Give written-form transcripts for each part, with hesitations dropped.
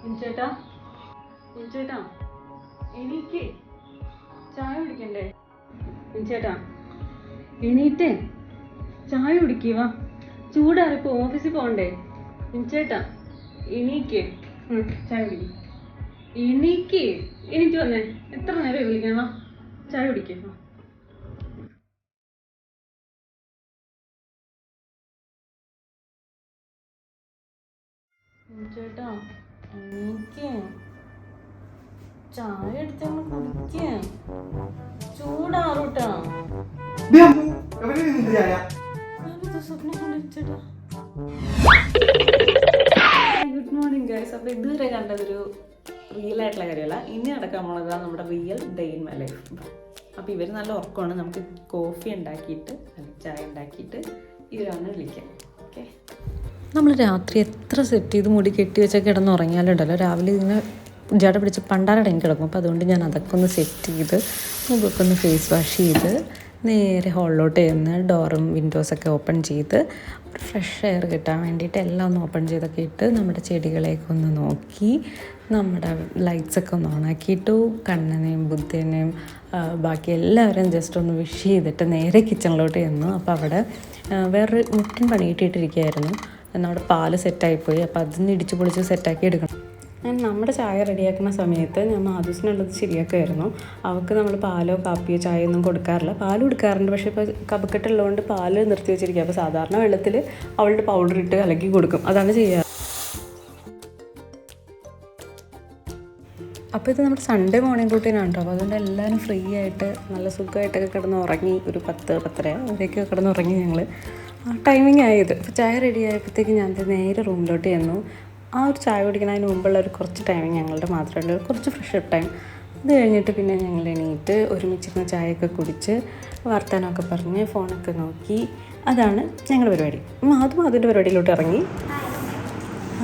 ചേട്ടാ ചേട്ടാ എനിക്ക് ചായ കുടിക്കണ്ടേ? ചേട്ടാ എണീറ്റേ ചായ കുടിക്കുക. ചൂടാറിപ്പോ ഓഫീസിൽ പോകണ്ടേ? ചേട്ടാ എണീക്ക്, ചായ കുടിക്കും. എണീക്ക്, എനിക്ക് വന്നേ. എത്ര നേരം വിളിക്കണം? ചായ കുടിക്കുക. ചേട്ടാ എണീക്ക്, ചായ എടുത്തങ്ങ് കുടിക്ക്. ചൂടാറൂട്ടാ. Good morning guys. അപ്പോൾ ഇതുവരെ കണ്ടതൊരു റിയൽ ആയിട്ടുള്ള കാര്യമല്ല. ഇനി നടക്കാൻ പോണത് നമ്മുടെ real day in my life. അപ്പോൾ ഇവർ നല്ല ഉറക്കമാണ്. നമുക്ക് കോഫി ഉണ്ടാക്കിയിട്ട് അല്ലെങ്കിൽ ചായ ഉണ്ടാക്കിയിട്ട് ഇവരാണ് വിളിക്കാം. ഓക്കെ, നമ്മൾ രാത്രി എത്ര സെറ്റ് ചെയ്ത് മുടി കെട്ടി വെച്ചാൽ കിടന്നുറങ്ങിയാലുണ്ടല്ലോ, രാവിലെ ഇങ്ങനെ ജട പിടിച്ച് പണ്ടാരടങ്ങി കിടക്കും. അപ്പോൾ അതുകൊണ്ട് ഞാൻ അതൊക്കെ ഒന്ന് സെറ്റ് ചെയ്ത് മുഖമൊക്കെ ഒന്ന് ഫേസ് വാഷ് ചെയ്ത് നേരെ ഹോളിലോട്ട് ചെന്ന് ഡോറും വിൻഡോസൊക്കെ ഓപ്പൺ ചെയ്ത് ഒരു ഫ്രഷ് എയർ കിട്ടാൻ വേണ്ടിയിട്ട് എല്ലാം ഒന്ന് ഓപ്പൺ ചെയ്തൊക്കെ ഇട്ട് നമ്മുടെ ചെടികളെയൊക്കെ ഒന്ന് നോക്കി നമ്മുടെ ലൈറ്റ്സൊക്കെ ഒന്ന് ഓണാക്കിയിട്ടു കണ്ണനെയും ബുദ്ധനെയും ബാക്കി എല്ലാവരും ജസ്റ്റ് ഒന്ന് വിഷ് ചെയ്തിട്ട് നേരെ കിച്ചണിലോട്ട് ചെന്നു. അപ്പോൾ അവിടെ വേറൊരു മുട്ടൻ പണിയിട്ടിട്ടിരിക്കുകയായിരുന്നു. നമ്മുടെ പാല് സെറ്റായിപ്പോയി. അപ്പോൾ അതിന് ഇടിച്ച് പൊളിച്ച് സെറ്റാക്കി എടുക്കണം. ഞാൻ നമ്മുടെ ചായ റെഡിയാക്കുന്ന സമയത്ത് ഞാൻ മാധുസിനുള്ളത് ശരിയാക്കുമായിരുന്നു. അവൾക്ക് നമ്മൾ പാലോ കാപ്പിയോ ചായ ഒന്നും കൊടുക്കാറില്ല. പാൽ കൊടുക്കാറുണ്ട്, പക്ഷേ ഇപ്പോൾ കഫക്കെട്ടുള്ളതുകൊണ്ട് പാല് നിർത്തി വെച്ചിരിക്കുക. അപ്പോൾ സാധാരണ വെള്ളത്തിൽ അവളുടെ പൗഡർ ഇട്ട് കലക്കി കൊടുക്കും, അതാണ് ചെയ്യാറ്. അപ്പോൾ ഇത് നമ്മുടെ സൺഡേ മോർണിംഗ് റൂട്ടീനാണ് കേട്ടോ. അപ്പോൾ അതുകൊണ്ട് എല്ലാവരും ഫ്രീ ആയിട്ട് നല്ല സുഖമായിട്ടൊക്കെ കിടന്ന് ഉറങ്ങി. ഒരു 10-10:30 അവരൊക്കെ കിടന്ന് ഉറങ്ങി. ഞങ്ങൾ ആ ടൈമിങ് ആയത്. അപ്പോൾ ചായ റെഡി ആയപ്പോഴത്തേക്ക് ഞാൻ നേരെ റൂമിലോട്ട് ചെന്നു. ആ ഒരു ചായ കുടിക്കുന്നതിന് മുമ്പുള്ള ഒരു കുറച്ച് ടൈമിങ് ഞങ്ങളുടെ മാത്രമല്ല, കുറച്ച് ഫ്രഷ് അപ്പ് ടൈം. അത് കഴിഞ്ഞിട്ട് പിന്നെ ഞങ്ങൾ എണീറ്റ് ഒരുമിച്ചിരുന്ന് ചായയൊക്കെ കുടിച്ച് വർത്തമാനമൊക്കെ പറഞ്ഞ് ഫോണൊക്കെ നോക്കി. അതാണ് ഞങ്ങളുടെ പരിപാടി. അതും അതിൻ്റെ പരിപാടിയിലോട്ട് ഇറങ്ങി.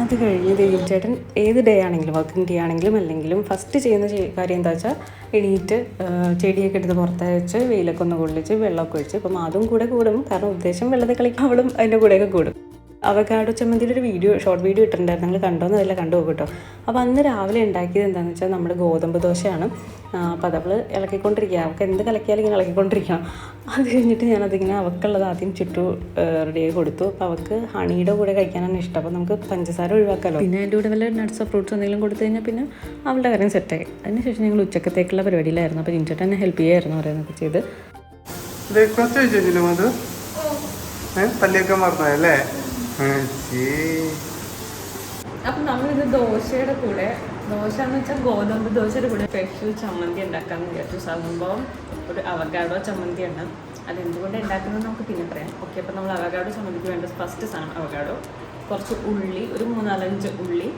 അത് കഴിഞ്ഞ് ദേവി ചേട്ടൻ ഏത് ഡേ ആണെങ്കിലും, വർക്കിംഗ് ഡേ ആണെങ്കിലും അല്ലെങ്കിലും ഫസ്റ്റ് ചെയ്യുന്ന കാര്യം എന്താ വെച്ചാൽ എണീറ്റ് ചെടിയൊക്കെ എടുത്ത് പുറത്തയച്ച് വെയിലൊക്കെ ഒന്ന് കൊള്ളിച്ച് വെള്ളമൊക്കെ ഒഴിച്ച്. അപ്പം അതും കൂടെ കൂടും, കാരണം ഉദ്ദേശം വെള്ളത്തിൽ കളിക്കാൻ അവളും അതിൻ്റെ കൂടെയൊക്കെ കൂടും. അവക്കാഡോ ചമ്മന്തിയുടെ ഒരു ഷോർട്ട് വീഡിയോ ഇട്ടിട്ടുണ്ടായിരുന്നു, നിങ്ങൾ കണ്ടോന്നല്ല കണ്ടു പോകും കേട്ടോ. അപ്പോൾ അന്ന് രാവിലെ ഉണ്ടാക്കിയത് എന്താണെന്ന് വെച്ചാൽ നമ്മുടെ ഗോതമ്പ് ദോശയാണ്. അപ്പോൾ അതവൾ ഇളക്കിക്കൊണ്ടിരിക്കുക. അവൾക്ക് എന്ത് കലക്കിയാലും ഇങ്ങനെ ഇളക്കിക്കൊണ്ടിരിക്കണം. അത് കഴിഞ്ഞിട്ട് ഞാനതിങ്ങനെ അവൾക്കുള്ളത് ആദ്യം ചുറ്റു റെഡിയായി കൊടുത്തു. അപ്പോൾ അവൾക്ക് ഹണിയുടെ കൂടെ കഴിക്കാനാണ് ഇഷ്ടം. അപ്പോൾ നമുക്ക് പഞ്ചസാര ഒഴിവാക്കാമല്ലോ. പിന്നെ അതിൻ്റെ കൂടെ വല്ല നട്ട്സോ ഫ്രൂട്ട്സോ എന്തെങ്കിലും കൊടുത്തു കഴിഞ്ഞാൽ പിന്നെ അവളുടെ കാര്യം സെറ്റായി. അതിനുശേഷം ഞങ്ങൾ ഉച്ചക്കത്തേക്കുള്ള പരിപാടിയിലായിരുന്നു. അപ്പോൾ ഇഞ്ചേട്ടൻ എന്നെ ഹെൽപ്പ് ചെയ്യായിരുന്നു പറയുന്നതൊക്കെ ചെയ്ത്. ബ്രേക്ക്ഫാസ്റ്റ് കഴിച്ചില്ലേ മധു? പല്ലിയൊക്കെ മറന്നല്ലേ? അപ്പം നമ്മളിത് ദോശയുടെ കൂടെ, ദോശ എന്ന് വെച്ചാൽ ഗോതമ്പ് ദോശയുടെ കൂടെ സ്പെഷ്യൽ ചമ്മന്തി ഉണ്ടാക്കാമെന്ന് വിചാരിച്ചു. സംഭവം ഒരു അവക്കാഡോ ചമ്മന്തിയാണ്. അതെന്തുകൊണ്ട് ഉണ്ടാക്കുന്നത് നമുക്ക് പിന്നെ പറയാം. ഓക്കെ, അപ്പം നമ്മൾ അവക്കാഡോ ചമ്മന്തിക്ക് വേണ്ട ഫസ്റ്റ് സാധനം അവക്കാഡോ, കുറച്ച് ഉള്ളി, ഒരു 3-4 ഉള്ളി,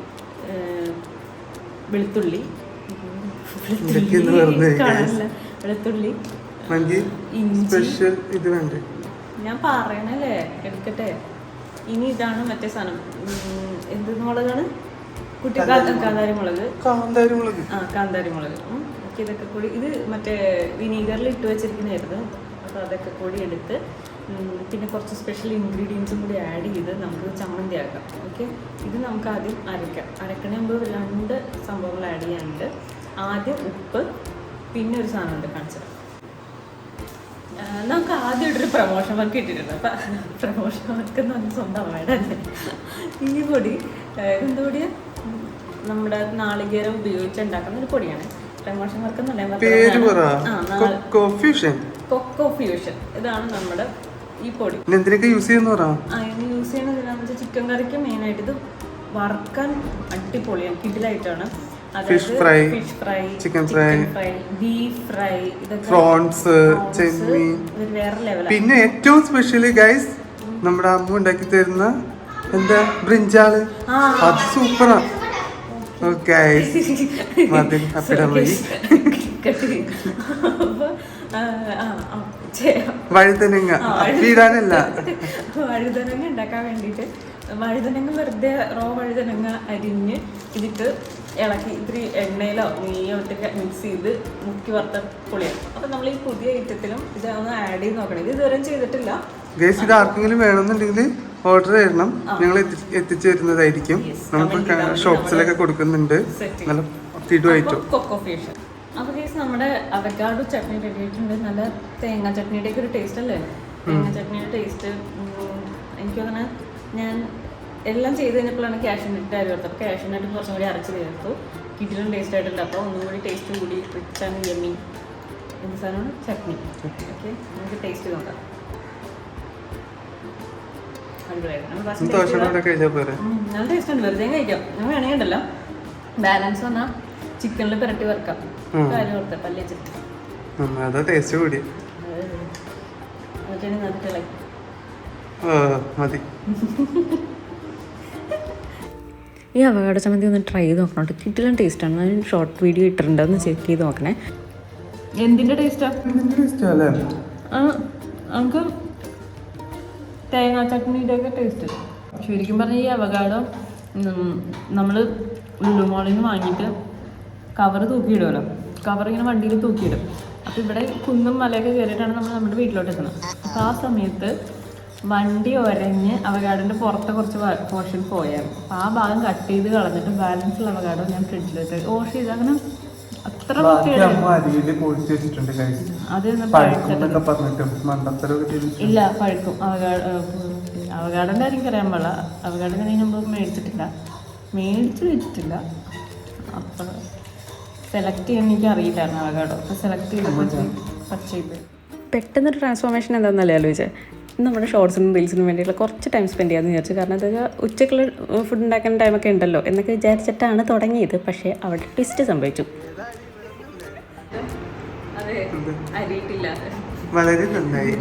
വെളുത്തുള്ളി, ഇഞ്ചി. ഞാൻ പറയണല്ലേ, എടുക്കട്ടെ. ഇനി ഇതാണ് മറ്റേ സാധനം, എന്ത് മുളകാണ്? കാന്താരി മുളക്. കാന്താരി മുളക്. ഓക്കെ, ഇതൊക്കെ കൂടി ഇത് മറ്റേ വിനീഗറിൽ ഇട്ട് വെച്ചിരിക്കുന്നതായിരുന്നു. അപ്പോൾ അതൊക്കെ കൂടി എടുത്ത് പിന്നെ കുറച്ച് സ്പെഷ്യൽ ഇൻഗ്രീഡിയൻസും കൂടി ആഡ് ചെയ്ത് നമുക്ക് ചമ്മന്തി ആക്കാം. ഓക്കെ, ഇത് നമുക്ക് ആദ്യം അരക്കണ മുമ്പ് 2 സംഭവങ്ങൾ ആഡ് ചെയ്യാനുണ്ട്. ആദ്യം ഉപ്പ്, പിന്നെ ഒരു സാധനമുണ്ട് കാണിച്ചത്. നമുക്ക് ആദ്യമായിട്ടൊരു പ്രമോഷൻ വർക്ക് കിട്ടിയിട്ടുണ്ട്. അപ്പം പ്രമോഷൻ വർക്ക് എന്ന് പറഞ്ഞാൽ സ്വന്തം അവാർഡല്ലേ. ഈ പൊടി എന്ത് പൊടിയാണ്? നമ്മുടെ നാളികേരം ഉപയോഗിച്ച് ഉണ്ടാക്കുന്ന ഒരു പൊടിയാണ്. Promotion work coco fusion. ഇതാണ് നമ്മുടെ ഈ പൊടി. ഇതിന് യൂസ് ചെയ്യുന്നത് എന്തിനാണെന്ന് വെച്ചാൽ ചിക്കൻ കറിക്ക് മെയിനായിട്ട് ഇത് വറുക്കാൻ അടിപൊളിയാണ്, കിടിലായിട്ടാണ്. Fish fry, chicken fry, beef fry, prawns, ചെമ്മീൻ. പിന്നെ ഏറ്റവും സ്പെഷ്യലി ഗൈസ് നമ്മുടെ അമ്മ ഉണ്ടാക്കി തരുന്ന എന്താ ബ്രിഞ്ചാള്, അത് സൂപ്പറാ. വഴുതനങ്ങ ഉണ്ടാക്കാൻ വേണ്ടിയിട്ട് വഴുതനങ്ങ വെറുതെ വഴുതനങ്ങ അരിഞ്ഞ് ഇതിട്ട് ഇളക്കി ഇത്തിരി എണ്ണയിലോ നെയ്യോ ഇട്ട് മിക്സ് ചെയ്ത് മുക്കി വറുത്ത പൊളിയാണ്. അപ്പം നമ്മൾ ഈ പുതിയ ഐറ്റത്തിലും ഇതൊന്ന് ആഡ് ചെയ്ത് നോക്കണം. ഇത് ഇതുവരെ ചെയ്തിട്ടില്ല. ഇത് ആർക്കെങ്കിലും വേണമെന്നുണ്ടെങ്കിൽ ഓർഡർ ചെയ്യണം, ഞങ്ങൾ എത്തിച്ചു തരുന്നതായിരിക്കും. നമുക്ക് ഷോപ്സിലൊക്കെ കൊടുക്കുന്നുണ്ട്. നല്ല കിടുവായിട്ടും. അപ്പോൾ കേസ് നമ്മുടെ അവക്കാഡോ ചട്നി റെഡി ആയിട്ടുണ്ട്. നല്ല തേങ്ങ ചട്നിയുടെ ഒക്കെ ഒരു ടേസ്റ്റ് അല്ലേ? തേങ്ങ ചട്നിയുടെ ടേസ്റ്റ് എനിക്ക് തോന്നുന്നു. ഞാൻ എല്ലാം ചെയ്ത് കഴിഞ്ഞപ്പോഴാണ് കാഷ്യൂനട്ട് അരി എടുത്തത്. അപ്പോൾ കാഷ്യൂനട്ട് കുറച്ചും കൂടി അരച്ച് ചേർത്തു. കിട്ടിലും ടേസ്റ്റ് ആയിട്ടുണ്ട്. അപ്പോൾ ഒന്നും കൂടി ടേസ്റ്റ് കൂടി റിച്ച് ആൻഡ് യമ്മി. എന്ത് സാധനമാണ്? ചട്നി. ഓക്കെ, നമുക്ക് ടേസ്റ്റ് നോക്കാം. നല്ല ടേസ്റ്റ് ഉണ്ട്. വെറുതെ കഴിക്കാം. നമ്മൾ വേണമെങ്കിൽ ഉണ്ടല്ലോ ബാലൻസ് വന്നാൽ ചിക്കനിൽ പുരട്ടി വറക്കാം. കാര്യം ഓർത്ത് പല്ലി വെച്ചിട്ട് മതി. ഈ അവകാഡോ ചമ്മന്തി ഒന്ന് ട്രൈ ചെയ്ത് നോക്കണം. കിട്ടിലും ടേസ്റ്റാണ്. ഞാൻ ഷോർട്ട് വീഡിയോ ഇട്ടിട്ടുണ്ട്, ഒന്ന് ചെക്ക് ചെയ്ത് നോക്കണേ. എന്തിൻ്റെ ടേസ്റ്റാണ്? നമുക്ക് തേങ്ങാ ചട്നിയുടെ ഒക്കെ ടേസ്റ്റ്. ശരിക്കും പറഞ്ഞാൽ ഈ അവകാഡോ നമ്മൾ ലുലുമോളിൽ നിന്ന് വാങ്ങിയിട്ട് കവർ തൂക്കിയിടുമല്ലോ. കവർ ഇങ്ങനെ വണ്ടിയിൽ തൂക്കിയിടും. അപ്പോൾ ഇവിടെ കുന്നും മലയൊക്കെ കയറിയിട്ടാണ് നമ്മൾ നമ്മുടെ വീട്ടിലോട്ട് എത്തുന്നത്. അപ്പോൾ ആ സമയത്ത് വണ്ടി ഒരഞ്ഞ് അവകാഡോൻ്റെ പുറത്തെ കുറച്ച് പോർഷൻ പോയായിരുന്നു. അപ്പോൾ ആ ഭാഗം കട്ട് ചെയ്ത് കളഞ്ഞിട്ട് ബാലൻസുള്ള അവകാഡോ ഞാൻ ഫ്രിഡ്ജിലിട്ട് വാഷ് ചെയ്ത് അങ്ങനെ അത്ര ഇല്ല പഴുക്കും. അവകാഡോൻ്റെ ആരും അറിയാൻ പാടില്ല. അവകാഡോ ഞാൻ മുമ്പ് മേടിച്ച് വെച്ചിട്ടില്ല. അപ്പോൾ സെലക്ട് ചെയ്യാൻ എനിക്ക് അറിയില്ലായിരുന്നു അവകാഡോ. അപ്പോൾ സെലക്ട് ചെയ്തപ്പോൾ പച്ചയിപ്പ് പെട്ടെന്നൊരു ട്രാൻസ്ഫോർമേഷൻ എന്താണെന്നല്ലേ ആലോചിച്ചത്. നമ്മുടെ ഷോർട്സിനും റീൽസിനും വേണ്ടിയിട്ടുള്ള കുറച്ച് ടൈം സ്പെൻഡ് ചെയ്യാമെന്ന് വിചാരിച്ചു. കാരണം എന്താ ഉച്ചക്കുള്ള ഫുഡ് ഉണ്ടാക്കുന്ന ടൈമൊക്കെ ഉണ്ടല്ലോ എന്നൊക്കെ വിചാരിച്ചിട്ടാണ് തുടങ്ങിയത്. പക്ഷേ അവിടെ ട്വിസ്റ്റ് സംഭവിച്ചു. വളരെ നന്നായി.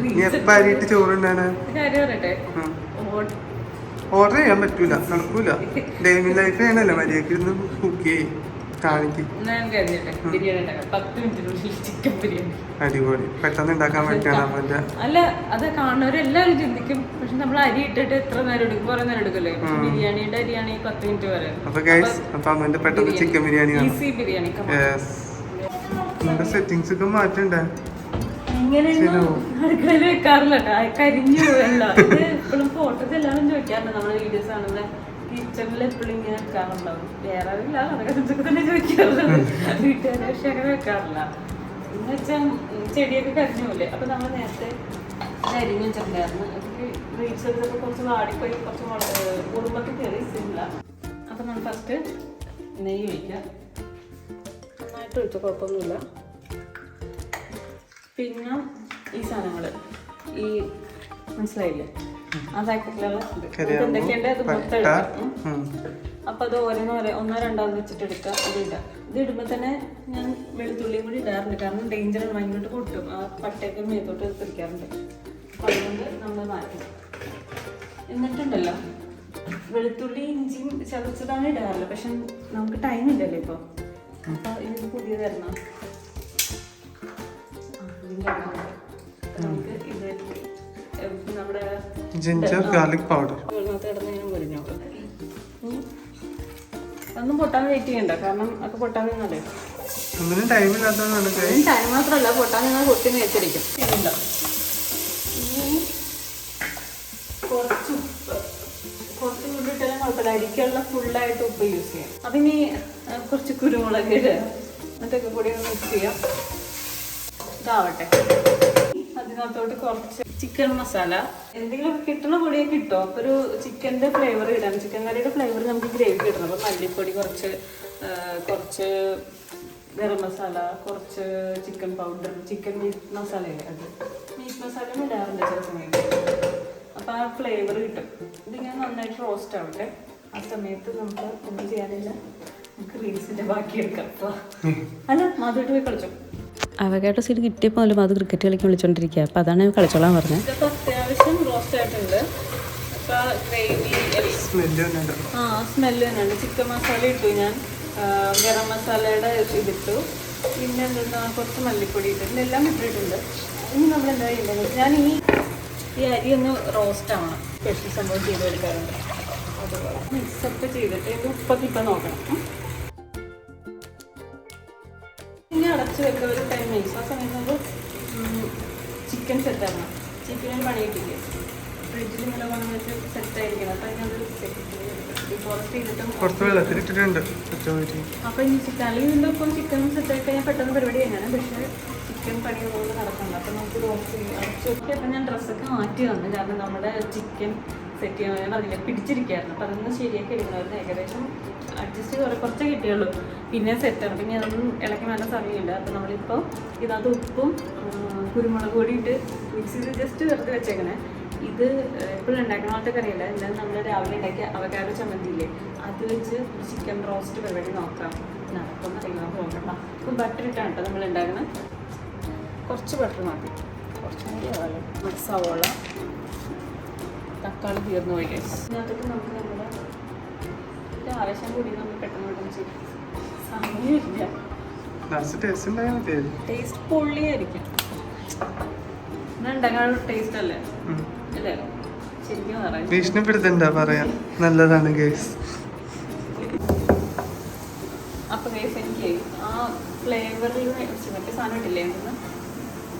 ചോറുണ്ടാണ് ഓർഡർ ചെയ്യാൻ പറ്റൂല, നടക്കൂല. ഡെയിലി ലൈഫ് ആണല്ലോ മര്യാദക്ക് ഇരുന്ന് കുക്ക് ചെയ്യും. അടിപൊളി. പെട്ടെന്ന് ഉണ്ടാക്കാൻ പറ്റാണ്. അല്ല, അത് കാണുന്നവരെല്ലാവരും ചിന്തിക്കും. പക്ഷെ നമ്മൾ അരി ഇട്ടിട്ട് എത്ര നേരം എടുക്കും? കുറെ നേരം എടുക്കല്ലേ? ബിരിയാണിയുടെ അരിയാണ് 10 മിനിറ്റ് വരെ. അപ്പൊ അമ്മന്റെ പെട്ടെന്ന് chicken biryani easy biryani. Settings ഒക്കെ മാറ്റണ്ടേ? അടുക്കളയിൽ വെക്കാറില്ല, കരിഞ്ഞു പോയല്ല. ഇത് എപ്പോഴും ഫോട്ടോസ് എല്ലാവരും ചോദിക്കാറുണ്ട്. നമ്മുടെ വീഡിയോസ് ആണെന്ന് കിച്ചണിൽ എപ്പോഴും ഇങ്ങനെ വെക്കാറുണ്ടാവും. വേറെ ഇല്ല, അതൊക്കെ തന്നെ ചോദിക്കാറുള്ളത് വീട്ടുകാരെ. പക്ഷെ അങ്ങനെ വെക്കാറില്ല. എന്ന് വെച്ചാൽ ചെടിയൊക്കെ കരിഞ്ഞു പോലെ. അപ്പൊ നമ്മൾ നേരത്തെ അരിഞ്ഞു വെച്ചിട്ടുണ്ടായിരുന്നു. റീച്ചൊക്കെ കുറച്ച് വാടിപ്പോയി, കുറച്ച് കുടുംബത്തിൽ കയറി സിമില്ല. അപ്പൊ നമ്മൾ ഫസ്റ്റ് നെയ്യ് ഒഴിക്കാം. നന്നായിട്ട് ഒഴിച്ച കുഴപ്പമൊന്നുമില്ല. പിന്നെ ഈ സാധനങ്ങൾ ഈ മനസ്സിലായില്ലേ, ആ പാക്കറ്റിലുള്ള എന്തൊക്കെയുണ്ട് അത് മൊത്തം എടുക്കാം. അപ്പൊ അത് ഒന്നോ രണ്ടാമത് വെച്ചിട്ട് എടുക്കുക. അത് ഇടാം. ഇത് ഇടുമ്പോൾ തന്നെ ഞാൻ വെളുത്തുള്ളിയും കൂടി ഇടാറുണ്ട്. കാരണം ഡേഞ്ചറാണ്, ഭയങ്കരമായിട്ട് പൊട്ടും. ആ പട്ടയൊക്കെ മേത്തോട്ട് പിടിക്കാറുണ്ട്. അപ്പൊ അതുകൊണ്ട് നമ്മൾ മാറ്റും. എന്നിട്ടുണ്ടല്ലോ വെളുത്തുള്ളി ഇഞ്ചിയും ചതച്ചതാണ് ഇടാറില്ല. പക്ഷെ നമുക്ക് ടൈം ഇല്ലല്ലോ ഇപ്പോൾ. അപ്പൊ ഇത് പുതിയ തരണം. നമുക്ക് ഇത് നമ്മുടെ ജിഞ്ചർ ഗാർലിക് പൗഡർ ഒന്നും പൊട്ടാൻ വെയിറ്റ് ചെയ്യണ്ട. കാരണം ഒക്കെ പൊട്ടാൻ നിന്നല്ലേ. ടൈം ഇല്ലാത്തതാണ്. ടൈം മാത്രമല്ല, പൊട്ടാൻ നിങ്ങൾ പൊട്ടി വെച്ചിരിക്കും. ഇല്ല, കുറച്ച് ഉപ്പ്, കുറച്ച് ഉപ്പ് ഇട്ടാലും കുഴപ്പമില്ല. അരിക്കുള്ള ഫുള്ളായിട്ട് ഉപ്പ് യൂസ് ചെയ്യാം. അതിനി കുറച്ച് കുരുമുളക് ഇടുക. എന്നിട്ടൊക്കെ കൂടി ഒന്ന് മിക്സ് ചെയ്യാം. ഇതാവട്ടെ. അതിനകത്തോട്ട് കുറച്ച് ചിക്കൻ മസാല, എന്തെങ്കിലും കിട്ടുന്ന പൊടിയൊക്കെ കിട്ടും. അപ്പോൾ ഒരു ചിക്കൻ്റെ ഫ്ലേവർ ഇടാം. ചിക്കൻ കറിയുടെ ഫ്ലേവർ നമുക്ക് ഗ്രേവി കിട്ടണം. അപ്പോൾ മല്ലിപ്പൊടി കുറച്ച് ഗരം മസാല, കുറച്ച് ചിക്കൻ പൗഡർ, ചിക്കൻ മീറ്റ് മസാലയില്ലേ, അത് മീറ്റ് മസാലയും ഇടാറുണ്ട് ചില സമയത്ത്. അപ്പോൾ ആ ഫ്ലേവർ കിട്ടും. ഇതിങ്ങനെ നന്നായിട്ട് റോസ്റ്റ് ആവട്ടെ. ആ സമയത്ത് നമുക്ക് ഒന്നും ചെയ്യാനില്ല, നമുക്ക് റീൽസിൻ്റെ ബാക്കി എടുക്കാം. അപ്പോൾ അല്ല, മാധുവായിട്ട് പോയി കളിച്ചോ. അവകാഡോ സീഡ് കിട്ടിയപ്പോൾ പോലും അത് ക്രിക്കറ്റ് കളിക്കാൻ വിളിച്ചോണ്ടിരിക്കുക. അപ്പോൾ അതാണ് ഞാൻ കളിച്ചോളാൻ പറഞ്ഞത്. ഇതൊക്കെ അത്യാവശ്യം റോസ്റ്റ് ആയിട്ടുണ്ട്. അപ്പോൾ ഗ്രേവി സ്മെല്ല് തന്നെയുണ്ട്. ചിക്കൻ മസാല ഇട്ടു ഞാൻ, ഗരം മസാലയുടെ ഇതിട്ടു, പിന്നെ എന്തെന്നാ കുറച്ച് മല്ലിപ്പൊടി ഇട്ടു, എല്ലാം ഇട്ടിട്ടുണ്ട്. ഇനി നമ്മൾ എന്താ ചെയ്യുന്നത്, ഞാൻ ഈ അരി ഒന്ന് റോസ്റ്റ് ആവണം. സ്പെഷ്യൽ സംഭവം ചെയ്തെടുക്കാറുണ്ട്. അതുപോലെ മിക്സപ്പ് ചെയ്തിട്ട് ഇത് ഉപ്പൊക്കെ ഇപ്പം നോക്കണം. ഇനി അടച്ച് വെക്കുക ഒരു 10 മിനിറ്റ്സ്. ആ സമയത്ത് നമുക്ക് ചിക്കൻ സെറ്റാക്കണം. ചിക്കനിൽ പണി കിട്ടില്ലേ, ഫ്രിഡ്ജിൽ ഇങ്ങനെ കൊണ്ടു വെച്ച് സെറ്റ് ആയിരിക്കണം. അപ്പം അതിനത് ഡിഫോൾട്ട് ചെയ്തിട്ടും കുറച്ച് വെള്ളത്തിലിട്ടിട്ടുണ്ട്. അപ്പം ഇനി അല്ലെങ്കിൽ ഇപ്പം ചിക്കൻ സെറ്റ് ആയി കഴിഞ്ഞാൽ പെട്ടെന്ന് പരിപാടി തന്നെയാണ്. പക്ഷേ ചിക്കൻ പണി കൊണ്ട് നടക്കുന്നുണ്ട്. അപ്പം നമുക്ക് റോസ്റ്റ് അടച്ചു നോക്കി. അപ്പം ഞാൻ ഡ്രസ്സൊക്കെ മാറ്റി വന്നു. കാരണം നമ്മുടെ ചിക്കൻ സെറ്റ് ചെയ്യാൻ ഞാൻ പറഞ്ഞില്ല പിടിച്ചിരിക്കുകയായിരുന്നു. അപ്പം അതൊന്ന് ശരിയാക്കി എടുക്കണമായിരുന്നു. ഏകദേശം അഡ്ജസ്റ്റ് കുറച്ചേ കിട്ടിയുള്ളൂ. പിന്നെ സെറ്റാണ്. പിന്നെ അതൊന്നും ഇളക്കി നല്ല സമയമില്ല. അപ്പം നമ്മളിപ്പോൾ ഇതിനകത്ത് ഉപ്പും കുരുമുളക് പൊടി ഇട്ട് മിക്സ് ചെയ്ത് ജസ്റ്റ് വെറുതെ വെച്ചേക്കണേ. ഇത് എപ്പോഴും ഉണ്ടാക്കണ പോലത്തെ കറിയില്ല. എന്തായാലും നമ്മൾ രാവിലെ ഉണ്ടാക്കിയ അവക്കാഡോ ചമ്മന്തിയില്ലേ, അത് വെച്ച് ചിക്കൻ റോസ്റ്റ് പരിപാടി നോക്കാം. നടക്കുമെന്ന് അറിയില്ല, നമുക്ക് നോക്കണ്ട. ഇപ്പം ബട്ടർ ഇട്ടാണ് കേട്ടോ നമ്മൾ ഉണ്ടാക്കുന്നത്. കുറച്ച് ബട്ടർ മതി, കുറച്ചും കൂടി ആവാലോ. സവോള, തക്കാളി തീർന്നു പോയി. ഇതിനകത്തോട്ട് നമുക്ക് നമ്മുടെ ആവശ്യം കൂടി നമ്മൾ പെട്ടെന്ന് ചെയ്യും. സമയമില്ല. ടേസ്റ്റ് പൊള്ളിയായിരിക്കും. ഉണ്ടാക്കാൻ ടേസ്റ്റ് അല്ലേ അല്ലേ? ശരിക്കും പറയാം, ഭീഷണിപ്പെടുത്തണ്ട, പറയാം നല്ലതാണ് ഗേസ്. അപ്പൊ ഗേസ് എനിക്ക് ആ ഫ്ലേവറിൽ മറ്റേ സാധനം ഇട്ടില്ലേ,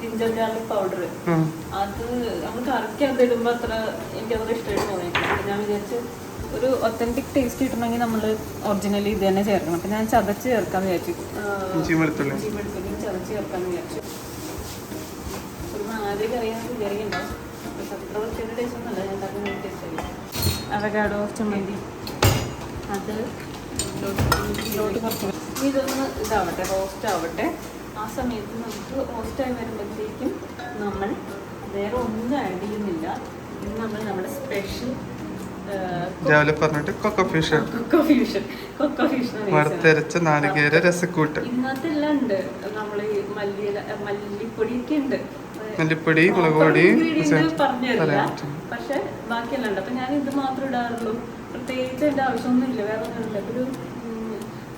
ജിഞ്ചർ ഗാർലിക് പൗഡർ, അത് നമ്മൾ കറിക്കകത്ത് ഇടുമ്പോൾ അത്ര എനിക്കത്ര ഇഷ്ടമായിട്ട് തോന്നിയിട്ടില്ല. അപ്പം ഞാൻ വിചാരിച്ചു ഒരു ഒത്തൻറ്റിക് ടേസ്റ്റ് കിട്ടണമെങ്കിൽ നമ്മൾ ഒറിജിനലി ഇത് തന്നെ ചേർക്കണം. അപ്പം ഞാൻ ചതച്ച് ചേർക്കാമെന്ന് വിചാരിച്ചു. ഇഞ്ചി വെളുത്തുള്ളി ചതച്ച് ചേർക്കാമെന്ന് വിചാരിച്ചു. ഒരു ആദ്യം കറിയാണെന്ന് വിചാരിക്കണ്ടാവും. പക്ഷെ അത്ര വൃത്തിയുടെ ടേസ്റ്റ് ഒന്നുമല്ല. ഞാൻ ഉണ്ടാക്കുന്ന ടേസ്റ്റ് ആയി. അവക്കാഡോ ചമ്മന്തി അത് ഇതിലോട്ട് കുറച്ച് ഇതൊന്ന് ഇതാവട്ടെ, റോസ്റ്റ് ആവട്ടെ. ആ സമയത്ത് നമുക്ക് റോസ്റ്റായി വരുമ്പോഴത്തേക്കും നമ്മൾ വേറെ ഒന്നും ആഡ് ചെയ്യുന്നില്ല. ഇത് നമ്മൾ നമ്മുടെ സ്പെഷ്യൽ രാവിലെ പറഞ്ഞിട്ട് കൊക്കോ ഫ്യൂഷൻ വറുത്തരച്ച നാളികേര രസക്കൂട്ട്. ഇതിനകത്തെല്ലാം ഉണ്ട്. നമ്മൾ മല്ലിപ്പൊടിയൊക്കെ ഉണ്ട്, മല്ലിപ്പൊടി, മുളക് പൊടി പറഞ്ഞുതരില്ല. പക്ഷെ ബാക്കിയെല്ലാം ഉണ്ട്. അപ്പൊ ഞാൻ ഇത് മാത്രം ഇടാറുള്ളൂ. പ്രത്യേകിച്ച് എൻ്റെ ആവശ്യമൊന്നുമില്ല, വേറെ ഒന്നുമില്ല. ഒരു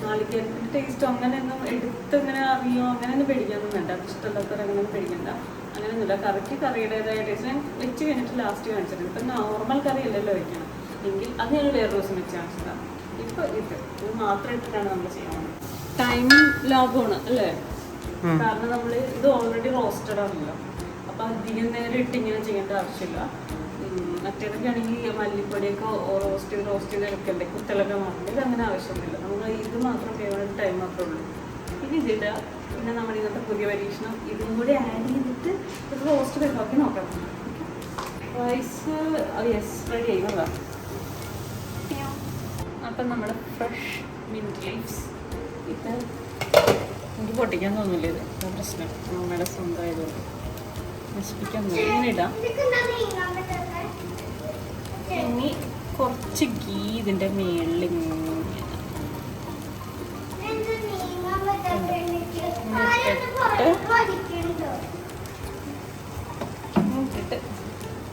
നാളികേരത്തിൻ്റെ ടേസ്റ്റോ അങ്ങനെയൊന്നും എടുത്തങ്ങനെ അറിയോ അങ്ങനെയൊന്നും പേടിക്കാനൊന്നും വേണ്ട. അത് ഇഷ്ടമല്ലാത്തവർ അങ്ങനെയൊന്നും പേടിക്കണ്ട. അങ്ങനെയൊന്നുമില്ല. കറിക്ക് കറിയുടേതായ ടേസ്റ്റ് ഞാൻ വെച്ച് കഴിഞ്ഞിട്ട് ലാസ്റ്റ് കാണിച്ചിട്ടുണ്ട്. ഇപ്പം നോർമൽ കറി അല്ലല്ലോ വയ്ക്കണം എങ്കിൽ അത് ഞാൻ വേറെ ദിവസം വെച്ച് കാണിച്ചതാണ്. ഇപ്പോൾ ഇത് മാത്രം ഇട്ടിട്ടാണ് നമ്മൾ ചെയ്യുന്നത്. ടൈമിങ് ലാഭമാണ് അല്ലേ? കാരണം നമ്മൾ ഇത് ഓൾറെഡി റോസ്റ്റഡ് ആണല്ലോ. അപ്പം അധികം നേരം ഇട്ട് ഇങ്ങനെ ചെയ്യേണ്ട ആവശ്യമില്ല. മറ്റേതൊക്കെ ആണെങ്കിൽ മല്ലിപ്പൊടിയൊക്കെ റോസ്റ്റ് ചെയ്ത് എടുക്കണ്ടേ, കുത്തലൊക്കെ മാറേണ്ടത്. അങ്ങനെ ആവശ്യമൊന്നുമില്ല. നമ്മൾ ഇത് മാത്രം ചെയ്യാൻ ടൈം മാത്രമേ ഉള്ളൂ. പിന്നെ ഇതിടുക. പിന്നെ നമ്മുടെ ഇന്നത്തെ പുതിയ പരീക്ഷണം ഇതും കൂടി ആഡ് ചെയ്തിട്ട് ഇത് റോസ്റ്റ് വെള്ളമൊക്കെ നോക്കാം. റൈസ് യെസ് റെഡി ആയില്ല. അപ്പം നമ്മുടെ ഫ്രഷ് മിൻറ്റ് ലീവ്സ് ഇത് എനിക്ക് പൊട്ടിക്കാൻ തോന്നില്ല. ഇത് പ്രശ്നം നമ്മുടെ സ്വന്തമായതുകൊണ്ട് നശിപ്പിക്കാൻ തോന്നി. ഇങ്ങനെ ഇടാം. ഇനി കുറച്ച് ഗീ ഇതിൻ്റെ മേളിൽ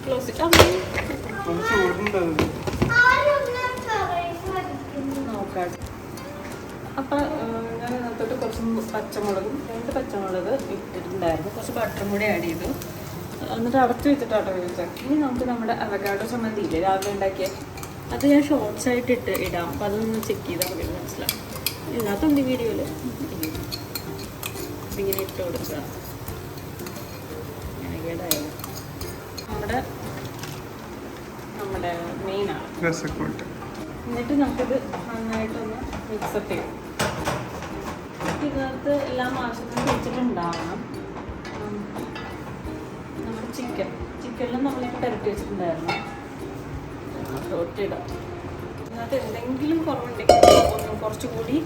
ക്ലോസ് ഇട്ട് നോക്കാം. അപ്പം ഞാൻ അതിനകത്തോട്ട് കുറച്ച് പച്ചമുളകും 2 പച്ചമുളക് ഇട്ടിട്ടുണ്ടായിരുന്നു. കുറച്ച് ബട്ടറും കൂടി ആഡ് ചെയ്തു. എന്നിട്ട് അടച്ച് വെച്ചിട്ടാട്ടോ ചോദിച്ചാൽ. ഇനി നമുക്ക് നമ്മുടെ അവക്കാഡോ ചമ്മന്തി ഇല്ലേ രാവിലെ ഉണ്ടാക്കിയ അത് ഞാൻ ഷോർട്സ് ആയിട്ട് ഇടാം. അപ്പം അതൊന്ന് ചെക്ക് ചെയ്താൽ മതി, മനസ്സിലാവും. ഇതിനകത്തുണ്ട് വീഡിയോയിൽ. ഇങ്ങനെ ഇട്ട് കൊടുക്കുക. കേടായാലും നമ്മുടെ മെയിനാണ് രസക്കൂട്ട്. എന്നിട്ട് നമുക്കിത് നന്നായിട്ടൊന്ന് മിക്സപ്പ് ചെയ്യും. ഇതിനകത്ത് എല്ലാം ആവശ്യത്തിന് വെച്ചിട്ടുണ്ടാവണം. നമ്മുടെ ചിക്കനിലും നമ്മളിപ്പോൾ തിരട്ടി വെച്ചിട്ടുണ്ടായിരുന്നു. തൊട്ടിടാം. ഇതിനകത്ത് എന്തെങ്കിലും കുറവുണ്ടെങ്കിൽ കുറച്ചുകൂടി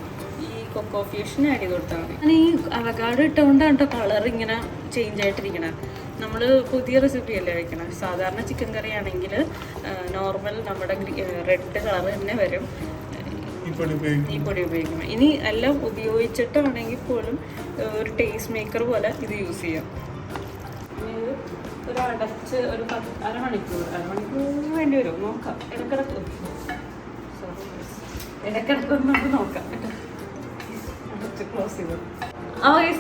ഈ കൊക്കോ ഫ്യൂഷൻ ആഡ് ചെയ്ത് കൊടുത്താൽ മതി. ഞാൻ ഈ അവക്കാഡോ ഇട്ടുകൊണ്ടാണ് കേട്ടോ കളർ ഇങ്ങനെ ചേഞ്ച് ആയിട്ടിരിക്കണം. നമ്മൾ പുതിയ റെസിപ്പി അല്ലേ വയ്ക്കണം. സാധാരണ ചിക്കൻ കറി ആണെങ്കിൽ നോർമൽ നമ്മുടെ റെഡ് കളർ തന്നെ വരും ഈ പൊടി ഉപയോഗിക്കുമ്പോൾ. ഇനി എല്ലാം ഉപയോഗിച്ചിട്ടാണെങ്കിൽ പോലും ഒരു ടേസ്റ്റ് മേക്കർ പോലെ ഇത് യൂസ് ചെയ്യാം. ഇനി ഒരു അടച്ച് ഒരു അരമണിക്കൂർ വേണ്ടി വരും. നോക്കാം. ഇടക്കിടക്ക് നമുക്ക് നോക്കാം കേട്ടോ. അടച്ച് ക്ലോസ് ചെയ്തു.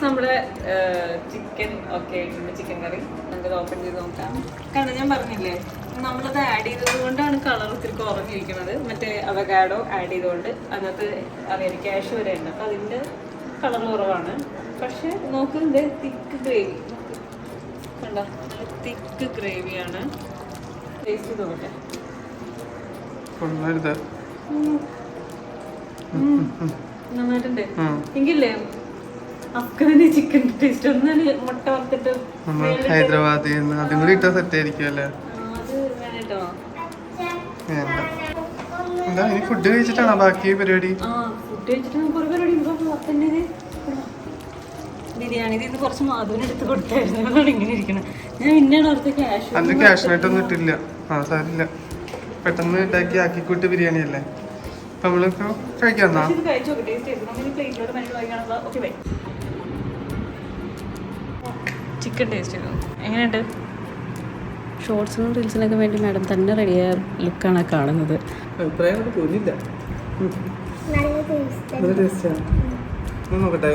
നമ്മുടെ ചിക്കൻ ഓക്കെ ആയിട്ടുണ്ട്. ചിക്കൻ കറി നമുക്കത് ഓപ്പൺ ചെയ്ത് നോക്കാം. കാരണം ഞാൻ പറഞ്ഞില്ലേ നമ്മളത് ആഡ് ചെയ്തത് കൊണ്ടാണ് കളർ ഒത്തിരി കുറഞ്ഞിരിക്കുന്നത്. മറ്റേ അവക്കാഡോ ആഡ് ചെയ്തുകൊണ്ട് അതിനകത്ത് അറിയാം ക്യാഷ് വരെ ഉണ്ട്. അപ്പം അതിൻ്റെ കളർ കുറവാണ്. പക്ഷെ നോക്കുന്നത് തിക്ക് ഗ്രേവി കണ്ടോ, തിക്ക് ഗ്രേവിയാണ്. ടേസ്റ്റ് ചെയ്ത് നോക്കട്ടെ. കൊള്ളരുത്. നന്നായിട്ടുണ്ട്. എങ്കിലേ അഫ്ഗാനി ചിക്കൻ ടേസ്റ്റ് ഒന്നാണ് മുട്ട വറുത്തിട്ട് ഹൈദരാബാദിൽ നിന്ന് അതും കൂടി ഇട്ടാ സെറ്റ് ആയിരിക്കും അല്ലേ? അത് വേണേട്ടോ. എന്താ ഇനി ഫുഡ് കഴിച്ചിട്ടാണോ ബാക്കി പരിപാടി? ഫുഡ് കഴിച്ചിട്ട് കുറെ പരിപാടി ബിരിയാണി ഇത് കുറച്ച് മാധുവിന് എടുത്ത് കൊടുത്തായിരുന്നു. അതാണ് ഇങ്ങനെ ഇരിക്കണം. ഞാൻ പിന്നെയാണ് അവിടുത്തെ അന്ന് ക്യാഷ്നായിട്ടൊന്നും ഇട്ടില്ല. സാരില്ല, പെട്ടെന്ന് ഉണ്ടാക്കി ആക്കിക്കൂട്ട് ബിരിയാണി അല്ലേ. അപ്പൊ നമ്മളൊക്കെ കഴിക്കാം. ചിക്കൻ ടേസ്റ്റ് ചെയ്തു. എങ്ങനെയുണ്ട്? ഷോർട്സിനും റീൽസിനൊക്കെ വേണ്ടി മാഡം തന്നെ റെഡിയായ ലുക്കാണ് കാണുന്നത്. നോക്കട്ടെ.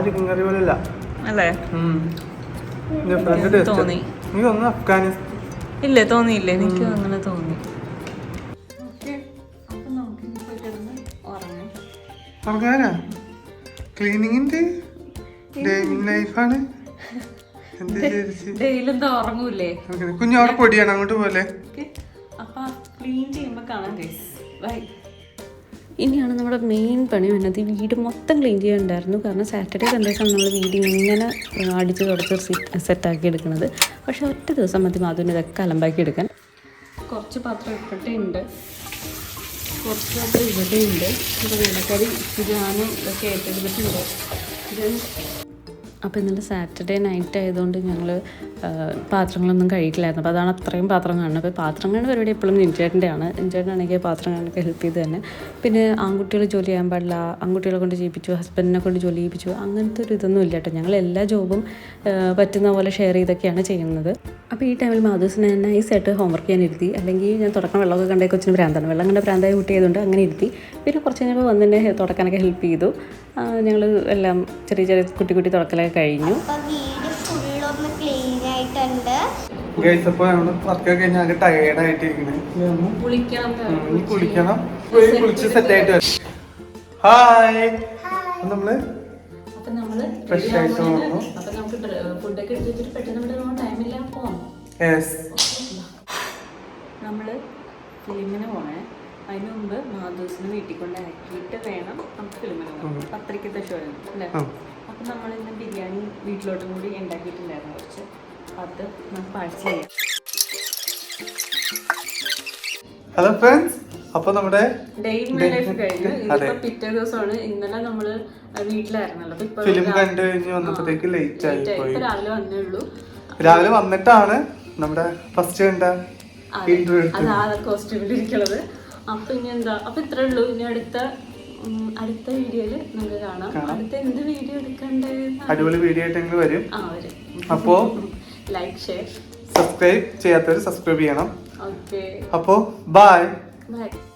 ചിക്കൻ കറി പോലെ അല്ല അല്ലേ? തോന്നി. ഇല്ലേ, തോന്നിയില്ലേ? എനിക്ക് അങ്ങനെ തോന്നി. ക്ലീനിങ്ങിന്റെ ലൈഫാണ്. ഡെയിലെന്താ ഉറങ്ങൂലേ? കുഞ്ഞവിടെ പൊടിയാണ്, അങ്ങോട്ട് പോലെ. അപ്പൊ ക്ലീൻ ചെയ്യുമ്പോ കാണാം. ഇനിയാണ് നമ്മുടെ മെയിൻ പണി വന്നത്. ഈ വീട് മൊത്തം ക്ലീൻ ചെയ്യാനുണ്ടായിരുന്നു. കാരണം സാറ്റർഡേ സൺഡേസാണ് നമ്മൾ വീട് ഇങ്ങനെ അടിച്ച് തുടച്ച് സെറ്റാക്കി എടുക്കുന്നത്. പക്ഷെ ഒറ്റ ദിവസം മതി മാധുവിന് ഇതൊക്കെ അലമ്പാക്കി എടുക്കാൻ. കുറച്ച് പാത്രം ഇപ്പോഴുണ്ട്, കുറച്ച് പാത്രം ഇവിടെ ഉണ്ട്. ഇപ്പോൾ വെള്ളക്കറി ഞാനും ഇതൊക്കെ ഏറ്റെടുത്തിട്ടുണ്ട്. അപ്പോൾ ഇന്നലെ സാറ്റർഡേ നൈറ്റ് ആയതുകൊണ്ട് ഞങ്ങൾ പാത്രങ്ങളൊന്നും കഴിക്കില്ലായിരുന്നു. അപ്പോൾ അതാണ് അത്രയും പാത്രം കാണുന്നത്. അപ്പോൾ പാത്രം കാണുന്ന പരിപാടി എപ്പോഴും നിഞ്ചേട്ടൻ്റെയാണ്. നിഞ്ചേട്ടനാണെങ്കിൽ പാത്രം കാണാനൊക്കെ ഹെൽപ്പ് ചെയ്ത് തന്നെ. പിന്നെ ആൺകുട്ടികൾ ജോലി ചെയ്യാൻ പാടില്ല, ആൺകുട്ടികളെ കൊണ്ട് ചെയ്യിപ്പിച്ചു, ഹസ്ബൻഡിനെ കൊണ്ട് ജോലി ചെയ്യിപ്പിച്ചു, അങ്ങനത്തെ ഒരു ഇതൊന്നും ഇല്ല കേട്ടോ. ഞങ്ങൾ എല്ലാ ജോബും പറ്റുന്ന പോലെ ഷെയർ ചെയ്തൊക്കെയാണ് ചെയ്യുന്നത്. അപ്പോൾ ഈ ടൈമിൽ മാധുസിനെ നൈസായിട്ട് ഹോംവർക്ക് ചെയ്യാൻ ഇരുത്തി. അല്ലെങ്കിൽ ഞാൻ തുടക്കം വെള്ളമൊക്കെ കണ്ടേ കൊച്ചിന് ഭ്രാന്താണ്. വെള്ളം കണ്ട ഭ്രാന്തായി കുട്ടി ചെയ്തുകൊണ്ട് അങ്ങനെ ഇരുത്തി. പിന്നെ കുറച്ച് കഴിഞ്ഞപ്പോൾ വന്ന് തന്നെ തുടക്കാനൊക്കെ ഹെൽപ്പ് ചെയ്തു. ഞങ്ങൾ എല്ലാം ചെറിയ ചെറിയ കുട്ടി കുട്ടി തുടക്കലൊക്കെ കഴിഞ്ഞു. അപ്പോൾ നമ്മൾ വർക്കൊക്കെ കഴിഞ്ഞാൽ ആകെ ടയേർഡായിട്ടിരിക്കണേ. കുളിക്കണം, കുളിച്ച് സെറ്റായിട്ട് വരും. ഹായ്, നമ്മള് ഫ്രഷ് ആയിട്ട് വന്നു. നമ്മള് ഫിലിമിന് പോണേ. അതിന് മുമ്പ് മാധൂസിനെ വീട്ടിൽ കൊണ്ടാക്കിയിട്ട് വേണം നമുക്ക് ഫിലിമിന് പോകാം. പത്രിക്കത്തെ ഷോ ആണ് അല്ലേ? അപ്പം നമ്മളിന്ന് ബിരിയാണി വീട്ടിലോട്ടും കൂടി ഉണ്ടാക്കിയിട്ടുണ്ടായിരുന്നു കുറച്ച്. അത് നമുക്ക് പാഴ്സൽ ചെയ്യാം. ഹലോ ഫ്രണ്ട്സ്, അപ്പോൾ നമ്മുടെ ഡേ ഇൻ മൈ ലൈഫ് കഴിഞ്ഞു. ഇതിപ്പോ പിറ്റേ ദിവസമാണ്. ഇന്നലെ നമ്മള് വീട്ടിലായിരുന്നല്ലോ. ഫിലിം കണ്ടു കഴിഞ്ഞ് വന്നപ്പോഴത്തേക്ക് ലേറ്റ് ആയി പോയി. രാവിലെ വന്നേ ഉള്ളൂ. രാവിലെ വന്നിട്ടാണ് നമ്മുടെ ഫസ്റ്റ് കണ്ട അതാണ് കോസ്റ്റ്യൂമിലിരിക്കുന്നത്. അപ്പൊ ഇനി എന്താ, അപ്പൊ ഇത്രേ ഉള്ളൂ. ഇനി അടുത്ത വീഡിയോയില് നമുക്ക് കാണാം. അടുത്ത എന്ത് വീഡിയോ എടുക്കണ്ടേ? അടിപൊളി വീഡിയോ ആയിട്ട് വരും. അപ്പോ ലൈക്ക്, ഷെയർ, സബ്സ്ക്രൈബ് ചെയ്യാത്തവര് സബ്സ്ക്രൈബ് ചെയ്യണം. ഓക്കെ. അപ്പോ ബൈ.